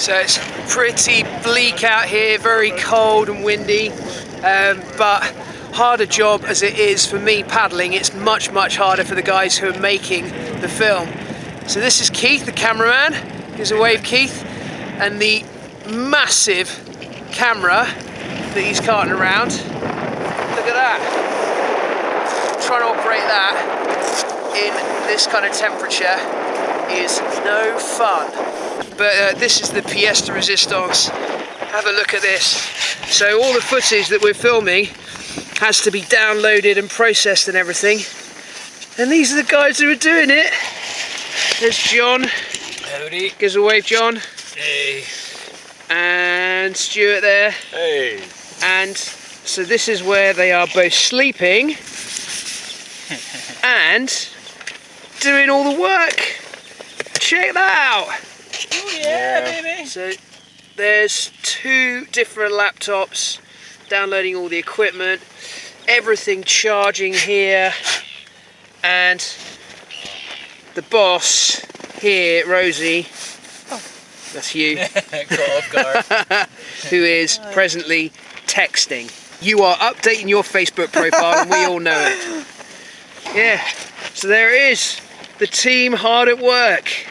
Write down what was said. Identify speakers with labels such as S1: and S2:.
S1: So it's pretty bleak out here, very cold and windy, but harder job as it is for me paddling, it's much harder for the guys who are making the film. So this is Keith, the cameraman. Here's a wave, Keith. And the massive camera that he's carting around. Look at that. Trying to operate that in this kind of temperature is no fun. But this is the pièce de résistance. Have a look at this. So all the footage that we're filming has to be downloaded and processed and everything. And these are the guys who are doing it. There's John.
S2: Howdy.
S1: Gives a wave, John.
S2: Hey.
S1: And Stuart there.
S2: Hey.
S1: And so this is where they are both sleeping and doing all the work. Check that out.
S2: Oh yeah, baby.
S1: So there's 2 different laptops downloading all the equipment, everything charging here, and the boss here, Rosie, that's you, who is presently texting. You are updating your Facebook profile and we all know it. Yeah, so there it is, the team hard at work.